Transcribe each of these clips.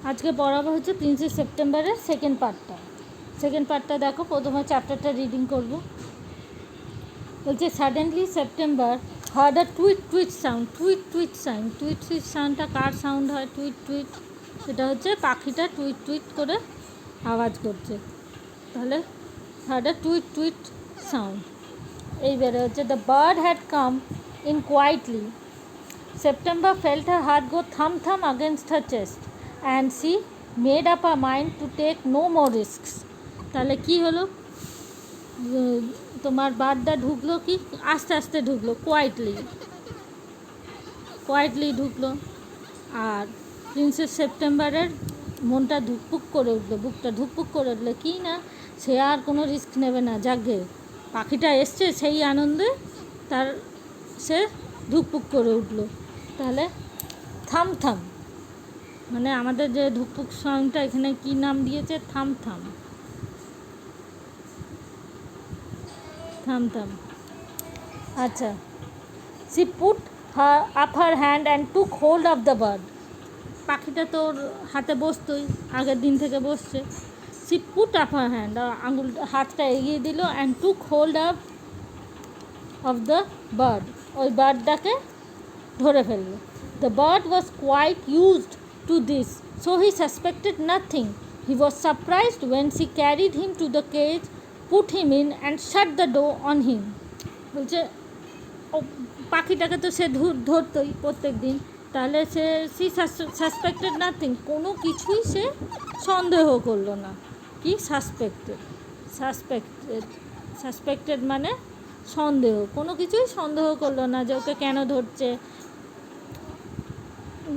আজকে পড়াবো হচ্ছে প্রিন্সেস সেপ্টেম্বরের সেকেন্ড পার্টটা দেখো। প্রথমে চ্যাপ্টারটা রিডিং করব। বলছে সাডেনলি সেপ্টেম্বর হার্ড আ টুইট সাউন্ড। টুইট সাউন্ডটা কার সাউন্ড হয়? টুইট সেটা হচ্ছে পাখিটা টুইট করে আওয়াজ করছে। তাহলে হার্ড আ টুইট সাউন্ড। এইবারে হচ্ছে the bird had come in quietly. September felt her heart go thump against her chest and she made up her mind to take no more risks. তাহলে কি হলো? তোমার বার্ডটা ঢুকলো কি আস্তে আস্তে ঢুকলো, কোয়াইটলি ঢুকলো। আর প্রিন্সেস সেপ্টেম্বরের মনটা ধুকপুক করে উঠলো, বুকটা ধুকপুক করে উঠলো। কি না, সে আর কোনো রিস্ক নেবে না। যাকে পাখিটা এসছে সেই আনন্দে তার সে ধুকপুক করে উঠলো। তাহলে থাম মানে আমাদের যে ধুকপুক সাউন্ডটা এখানে কি নাম দিয়েছে? থাম। আচ্ছা, she put her up her hand and took hold of the bird. পাখিটা তোর হাতে বসতোই, আগের দিন থেকে বসছে। she put up her hand, হাতটা এগিয়ে দিল, and took hold of the bird. ওই বার্ডটাকে ধরে ফেললো। The bird was quite used to this, so he suspected nothing. He was surprised when she carried him to the cage, put him in and shut the door on him. বলছে ও পাখিটাকে তো সে ধরতোই প্রত্যেক দিন। তাহলে সে suspected nothing, কোনো কিছুই সে সন্দেহ করলো না। কি সাসপেক্টেড মানে সন্দেহ, কোনো কিছুই সন্দেহ করলো না যে ওকে কেন ধরছে।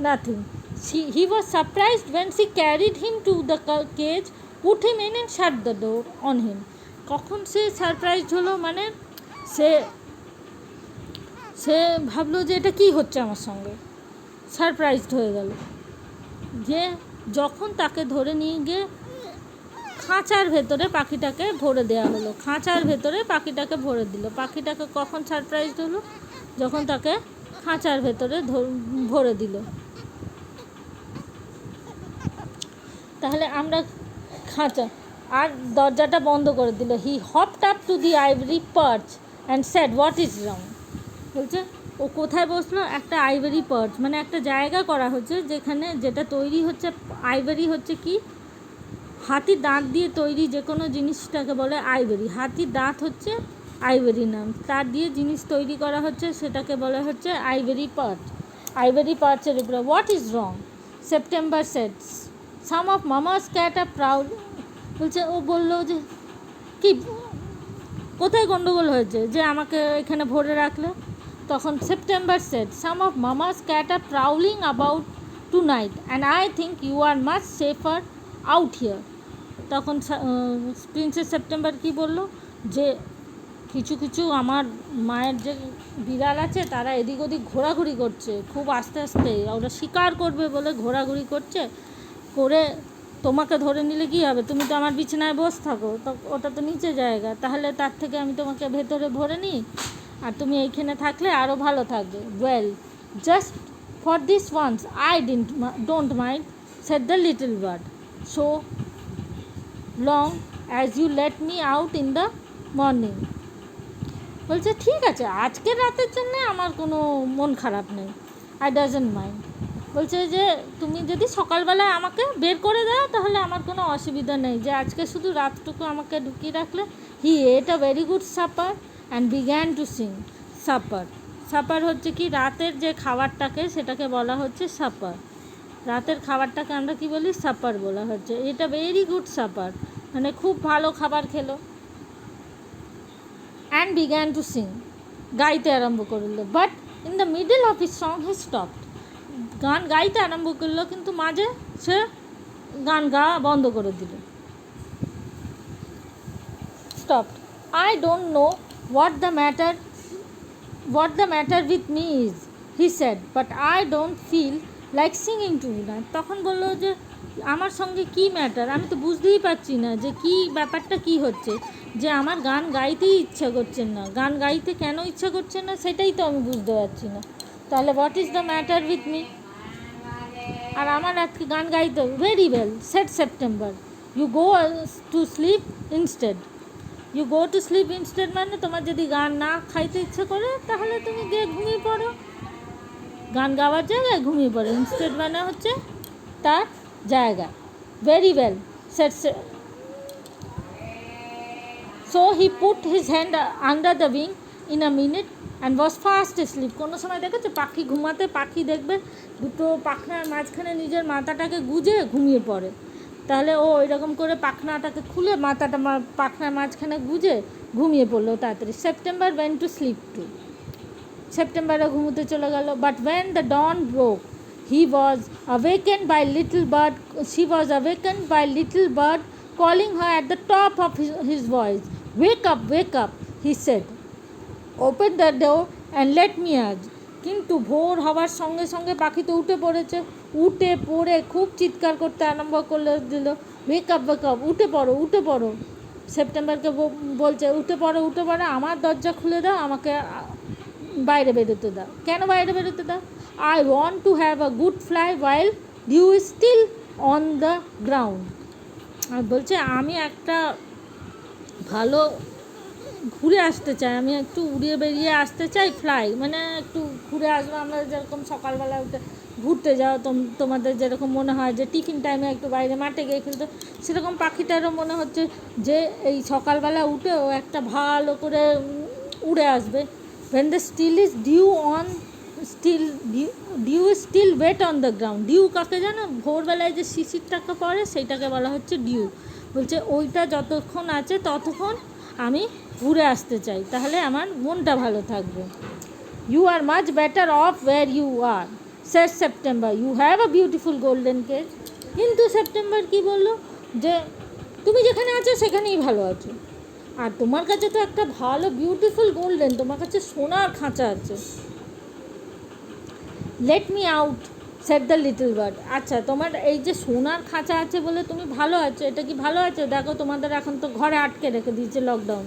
Nothing. He was surprised when she carried him to the cage, put him in and shut the door on him. কখন সে সারপ্রাইজড হলো? মানে সে ভাবলো যে এটা কী হচ্ছে আমার সঙ্গে, সারপ্রাইজড হয়ে গেল। যে যখন তাকে ধরে নিয়ে গিয়ে খাঁচার ভেতরে পাখিটাকে ভরে দেওয়া হলো, খাঁচার ভেতরে পাখিটাকে ভরে দিল। পাখিটাকে কখন সারপ্রাইজড হলো? যখন তাকে খাঁচার ভেতরে ভরে দিল। তাহলে আমরা খাঁচা আর দরজাটা বন্ধ করে দিল। He hopped up to the ivory perch and said what is wrong. বলছে ও কোথায় বসলো? একটা আইভরি পার্চ, মানে একটা জায়গা করা হচ্ছে যেখানে যেটা তৈরি হচ্ছে। আইভরি হচ্ছে কি? হাতির দাঁত দিয়ে তৈরি যে কোনো জিনিসটাকে বলে আইভরি। হাতির দাঁত হচ্ছে আইভরি নাম, তার দিয়ে জিনিস তৈরি করা হচ্ছে, সেটাকে বলা হচ্ছে আইভরি পার্চ। আইভরি পার্চের উপরে what is wrong? September সেডস some of mama's cat are proud. বলছে ও বললো যে কি কোথায় গন্ডগোল হয়েছে যে আমাকে এখানে ভরে রাখলে? তখন September said some of mama's cat are prowling about tonight and I think you are much safer out here. তখন প্রিন্সেস সেপ্টেম্বর কি বলল? যে কিছু আমার মায়ের যে বিড়াল আছে তারা এদিক ওদিক ঘোরাঘুরি করছে, খুব আস্তে আস্তে ওরা শিকার করবে বলে ঘোরাঘুরি করছে। করে তোমাকে ধরে নিলে কী হবে? তুমি তো আমার বিছানায় বসে থাকো, তো ওটা তো নিচে জায়গা, তাহলে তার থেকে আমি তোমাকে ভেতরে ভরে নিই, আর তুমি এইখানে থাকলে আরও ভালো থাকবে। Well, just for this once I don't mind, said the little bird, so long as you let me out in the morning. বলছে ঠিক আছে, আজকের রাতের জন্য আমার কোনো মন খারাপ নেই, আই ডাজন্ট মাইন্ড। বলছে যে তুমি যদি সকালবেলায় আমাকে বের করে দাও তাহলে আমার কোনো অসুবিধা নেই, যে আজকে শুধু রাতটুকু আমাকে ঢুকিয়ে রাখলে। He ate a very good supper and began to sing. Supper হচ্ছে কি? রাতের যে খাবারটাকে সেটাকে বলা হচ্ছে সাপার। রাতের খাবারটাকে আমরা কি বলি? সাপার বলা হচ্ছে। এটা ভেরি গুড সাপার, মানে খুব ভালো খাবার খেলো। অ্যান্ড বিগ্যান টু সিং, গাইতে আরম্ভ করলো। But in the middle of his song he stopped. গান গাইতে আরম্ভ করলো কিন্তু মাঝে সে গান গাওয়া বন্ধ করে দিল। Stopped. I don't know what the matter with me is, he said, but I don't feel like singing to you night. তখন বললো যে আমার সঙ্গে কি ম্যাটার, আমি তো বুঝতেই পারছি না যে কি ব্যাপারটা কি হচ্ছে, যে আমার গান গাইতেই ইচ্ছা করছে না। গান গাইতে কেন ইচ্ছা করছে না সেটাই তো আমি বুঝতে পারছি না। তাহলে what is the matter with me? আর আমার আজকে গান গাইতে হবে। Very well, said September, you go to sleep instead. You go to sleep instead মানে তোমার যদি গান না খাইতে ইচ্ছে করে তাহলে তুমি গিয়ে ঘুমিয়ে পড়ো, গান গাওয়ার জায়গায় ঘুমিয়ে পড়ো। ইনস্টেড মানে হচ্ছে তার জায়গা। Very well set. So he put his hand under the wing in a minute and was fast asleep. কোনো সময় দেখেছো পাখি ঘুমাতে, পাখি দেখবে দুটো পাখনার মাঝখানে নিজের মাথাটাকে গুজে ঘুমিয়ে পড়ে, তাহলে ও এরকম করে পাখনাটাকে খুলে মাথাটা পাখনার মাঝখানে গুজে ঘুমিয়ে পড়লো তাড়াতাড়ি। September went to sleep too. সেপ্টেম্বরে ঘুমোতে চলে গেল। But when the dawn broke he was awakened by little bird. She was awakened by little bird calling her at the top of his voice. Wake up, he said. Open the door and let me out. কিন্তু ভোর হওয়ার সঙ্গে সঙ্গে পাখি তো উঠে পড়েছে, উঠে পড়ে খুব চিৎকার করতে আরম্ভ করে দিল, ওয়েক আপ, উঠে পড়ো। সেপ্টেম্বরকে বলছে উঠে পড়ো, আমার দরজা খুলে দাও, আমাকে বাইরে বেরোতে দাও। কেন বাইরে বেরোতে দাও? I want to have a good fly while dew is still on the ground. আর বলছে আমি একটা ভালো ঘুরে আসতে চাই, আমি একটু উড়িয়ে বেরিয়ে আসতে চাই। ফ্লাই মানে একটু ঘুরে আসবো। আমরা যেরকম সকালবেলা উঠে ঘুরতে যাও, তোমাদের যেরকম মনে হয় যে টিফিন টাইমে একটু বাইরে মাঠে গিয়ে খেলতে, সেরকম পাখিটারও মনে হচ্ছে যে এই সকালবেলা উঠে ও একটা ভালো করে উড়ে আসবে। when the still is dew is still wet on the ground. Dew কাকে জানো? ভোরবেলায় যে শিশিরটাকে পড়ে সেইটাকে বলা হচ্ছে ডিউ। বলছে ওইটা যতক্ষণ আছে ততক্ষণ আমি ঘুরে আসতে চাই, তাহলে আমার মনটা ভালো থাকবে। You are much better off where you are, said September, you have a beautiful golden cage. কিন্তু সেপ্টেম্বর কি বললো যে তুমি যেখানে আছো সেখানেই ভালো আছো, আর তোমার কাছে তো একটা ভালো বিউটিফুল গোল্ডেন, তোমার কাছে সোনার খাঁচা আছে। Late me out, shed the little bird. আচ্ছা তোমার এই যে সোনার খাঁচা আছে বলে তুমি ভালো আছো, এটা কি ভালো আছে? দেখো তোমাদের এখন তো ঘরে আটকে রেখে দিয়েছে, লকডাউন,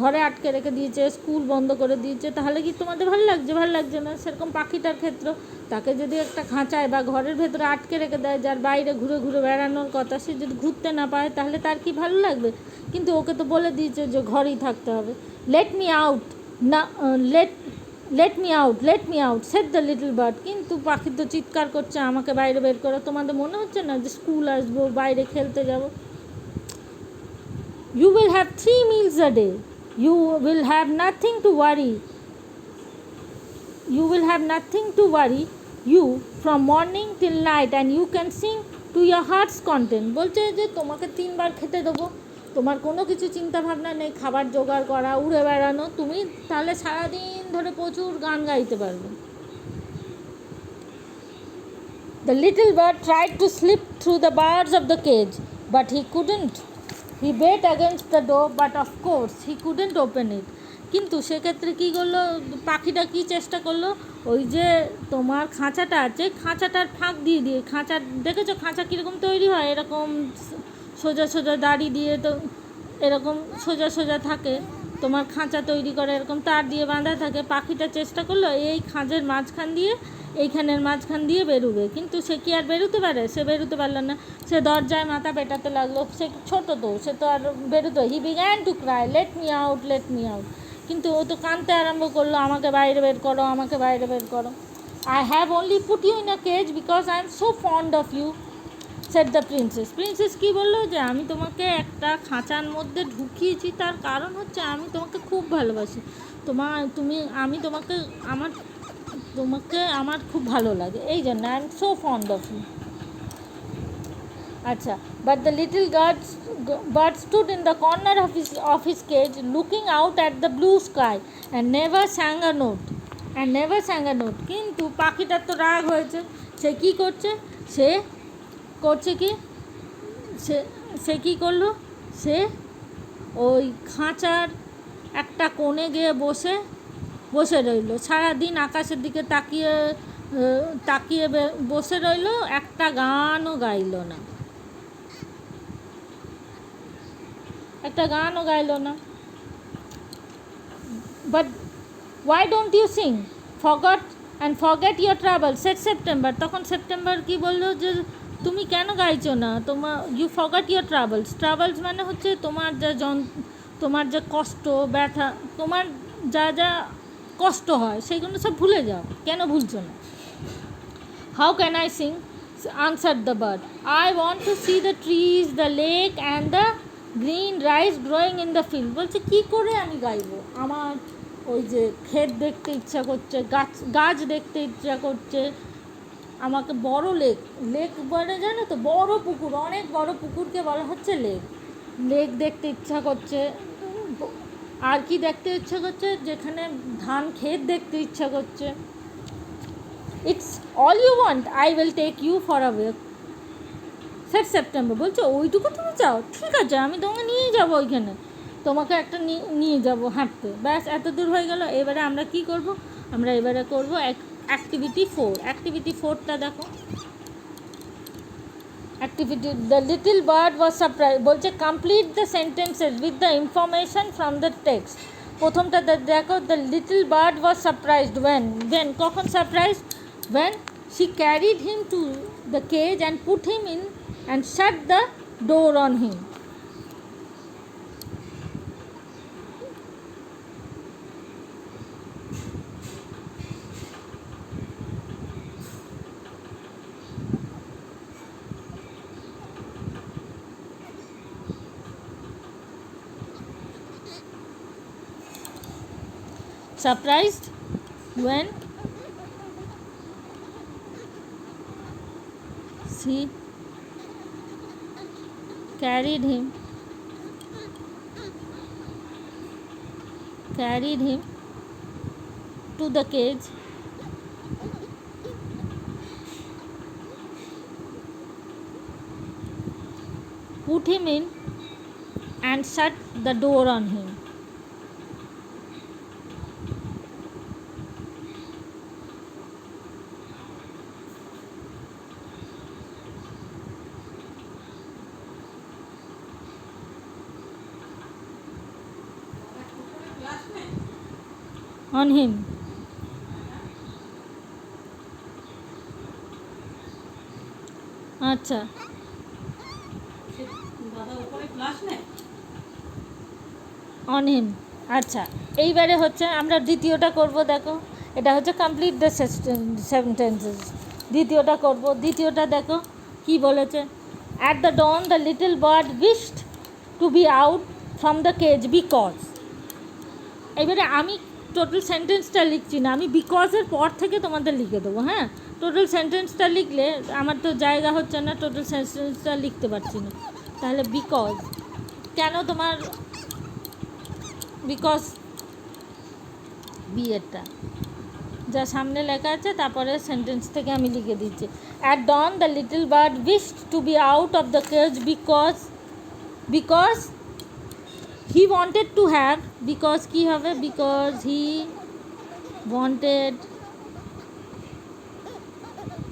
ঘরে আটকে রেখে দিয়েছে, স্কুল বন্ধ করে দিয়েছে, তাহলে কি তোমাদের ভালো লাগছে? ভালো লাগছে না। সেরকম পাখিটার ক্ষেত্র, তাকে যদি একটা খাঁচায় বা ঘরের ভেতরে আটকে রেখে দেয়, যার বাইরে ঘুরে ঘুরে বেড়ানোর কথা, সে যদি ঘুরতে না পায় তাহলে তার কি ভালো লাগবে? কিন্তু ওকে তো বলে দিয়েছে যে ঘরেই থাকতে হবে। লেট মি আউট না, late me out shed the little bird. কিন্তু পাখি তো চিৎকার করছে আমাকে বাইরে বের করো। তোমাদের মনে হচ্ছে না যে স্কুল আসবো, বাইরে খেলতে যাব? You will have 3 meals a day. You will have nothing to worry. You will have nothing to worry you from morning till night and you can sing to your heart's content. বলছে যে তোমাকে 3 বার খেতে দেবো, তোমার কোনো কিছু চিন্তা ভাবনা নেই, খাবার জোগাড় করা, উড়ে বেড়ানো, তুমি তাহলে সারাদিন ধরে প্রচুর গান গাইতে পারবে। The little bird tried to slip through the bars of the cage, but he couldn't. He beat against the door, but of course he couldn't open it. কিন্তু সেক্ষেত্রে কী করলো পাখিটা, কী চেষ্টা করলো, ওই যে তোমার খাঁচাটা আছে, খাঁচাটার ফাঁক দিয়ে দিয়ে, খাঁচা দেখেছো খাঁচা কীরকম তৈরি হয়, এরকম সোজা সোজা দাড়ি দিয়ে, তো এরকম সোজা সোজা থাকে তোমার খাঁচা তৈরি করে, এরকম তার দিয়ে বাঁধা থাকে। পাখিটা চেষ্টা করলো এই খাঁজের মাঝখান দিয়ে, এইখানের মাঝখান দিয়ে বেরোবে, কিন্তু সে কি আর বেরোতে পারে? সে বেরোতে পারলো না। সে দরজায় মাথা পেটাতে লাগলো, সে ছোটো তো, সে তো আর বেরোতো। He began to cry, late me out, late me out. কিন্তু ও তো কাঁদতে আরম্ভ করলো, আমাকে বাইরে বের করো, আমাকে বাইরে বের করো। I have only put you in a cage because I am so fond of you, said the princess. Princess কী বললো যে আমি তোমাকে একটা খাঁচার মধ্যে ঢুকিয়েছি, তার কারণ হচ্ছে আমি তোমাকে খুব ভালোবাসি, আমি তোমাকে আমার খুব ভালো লাগে, এই জন্য I am so fond of you. আচ্ছা, but the little bird stood in the corner of his cage looking out at the blue sky and never sang a note. কিন্তু পাখিটার তো রাগ হয়েছে, সে কী করছে, সে কী করলো, সে ওই খাঁচার একটা কোণে গিয়ে বসে রইল, সারাদিন আকাশের দিকে তাকিয়ে বসে রইল, একটা গানও গাইল না, But why don't you sing? Forgot and forget your travel set September. তখন সেপ্টেম্বর কি বললো যে তুমি কেন গাইছো না, তোমার ইউ ফরগেট ইয়োর ট্রাভেলস মানে হচ্ছে তোমার তোমার যে কষ্ট ব্যথা, তোমার যা যা কষ্ট হয় সেগুলো সব ভুলে যাও, কেন ভুলছো না? How can I sing, answer the bird, I want to see the trees, the lake and the green rice growing in the field. বলছে কী করে আমি গাইবো, আমার ওই যে ক্ষেত দেখতে ইচ্ছা করছে, গাছ দেখতে ইচ্ছা করছে, আমাকে বড় লেক বলে, জানো তো, বড় পুকুর, অনেক বড় পুকুরকে বলা হচ্ছে লেক দেখতে ইচ্ছা করছে। আর কি দেখতে ইচ্ছা করছে, যেখানে ধান ক্ষেত দেখতে ইচ্ছা করছে। It's all you want, I will take you for a walk said September. বলছে ওইটুকু তুমি চাও, ঠিক আছে আমি তোমাকে নিয়ে যাবো ওইখানে, তোমাকে একটা নিয়ে যাবো হাঁটতে, ব্যাস এত দূর হয়ে গেল। এবারে আমরা কি করব, আমরা এবারে করবো অ্যাক্টিভিটি 4। অ্যাক্টিভিটি 4টা দেখো। Activity, the little bird was surprise. বলছে complete the sentences with the information from the text. প্রথমটা দেখো, the little bird was surprised when, কখন surprise, when she carried him to the cage and put him in and shut the door on him. Surprised when she carried him to the cage put him in and shut the door on him. On him. আচ্ছা, on him. আচ্ছা, এইবারে হচ্ছে আমরা দ্বিতীয়টা করব। দেখো, এটা হচ্ছে কমপ্লিট দ্য সেন্টেন্সেস। দ্বিতীয়টা করব। দ্বিতীয়টা দেখো কি বলেছে, at the dawn the little bird wished to be out from the cage because. এবারে আমি টোটাল সেন্টেন্সটা লিখছি না, আমি বিকজের পর থেকে তোমাদের লিখে দেবো। হ্যাঁ, টোটাল সেন্টেন্সটা লিখলে আমার তো জায়গা হচ্ছে না, টোটাল সেন্টেন্সটা লিখতে পারছি না। তাহলে বিকজ, কেন তোমার বিকজ বিয়েরটা যা সামনে লেখা আছে তারপরে সেন্টেন্স থেকে আমি লিখে দিচ্ছি। At dawn the little bird wished to be out of the cage because he wanted to have, because কী হবে, because he wanted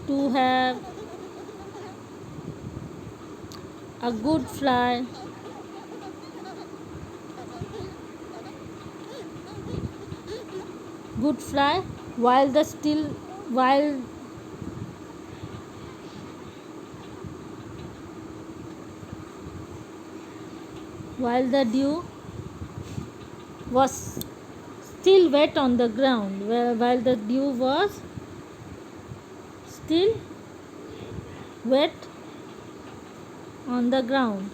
to have a good fly while the dew was still wet on the ground, while the dew was still wet on the ground.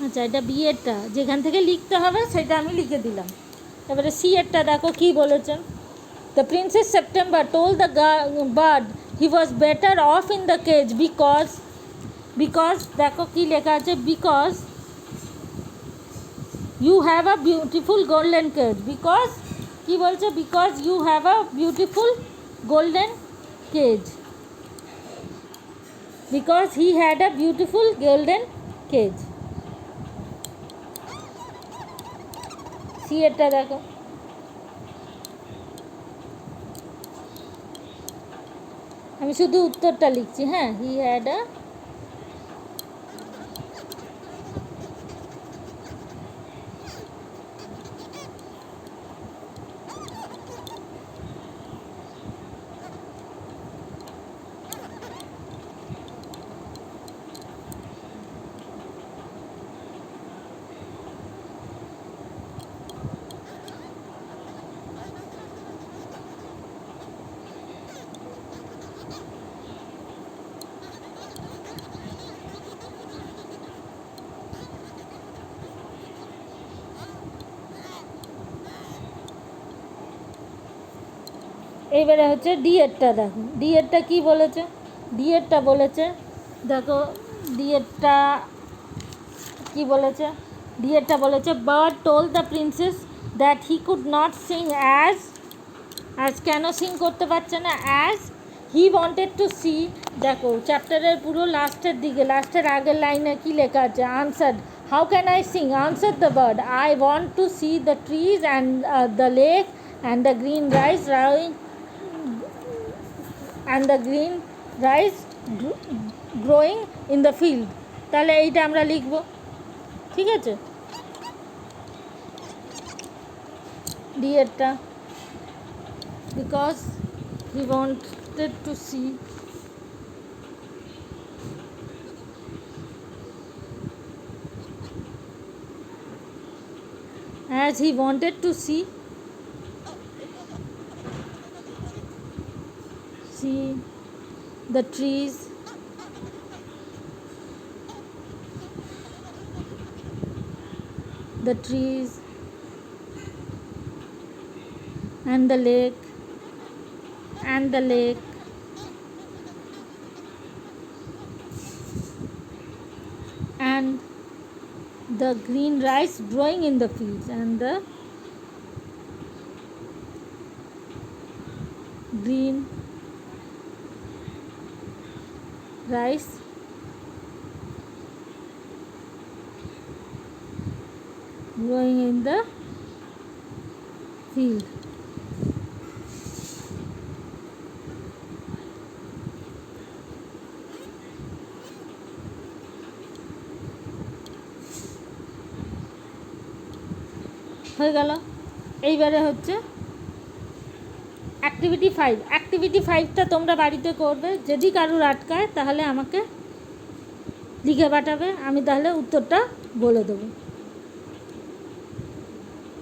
আচ্ছা, এটা বিয়েরটা যেখান থেকে লিখতে হবে সেটা আমি লিখে দিলাম। এবারে সি এরটা দেখো কি বলেছে, the princess September told the bird he was better off in the cage because দেখো কি লেখা আছে, because you have a beautiful golden cage. Because কি বলছে, because you have a beautiful golden cage, because he had a beautiful golden cage. C এরটা দেখো, আমি শুধু উত্তরটা লিখছি। হ্যাঁ, হি হ্যাড আ এইবারে হচ্ছে ডিএডটা দেখো, ডিএডটা কী বলেছে, ডিএডটা বলেছে দেখো, ডিএডটা কী বলেছে, ডিএডটা বলেছে bird told the princess that he could not sing as can sing করতে পারছে না, as he wanted to see. দেখো চ্যাপ্টারের পুরো লাস্টের দিকে, লাস্টের আগের লাইনে কী লেখা আছে, answer how can I sing, answer the bird, I want to see the trees and the lake and the green rice growing in the field. তাহলে এইটা আমরা লিখব, ঠিক আছে, ডিএরটা, because he wanted to see as he wanted to see the trees and the lake and the green rice growing in the fields, and the green rice growing in the field। হয়ে গেল। এইবারে হচ্ছে activity 5। Activity 5টা তোমরা বাড়িতে করবে, যদি কারুর আটকায় তাহলে আমাকে লিখে পাঠাবে, আমি তাহলে উত্তরটা বলে দেবো।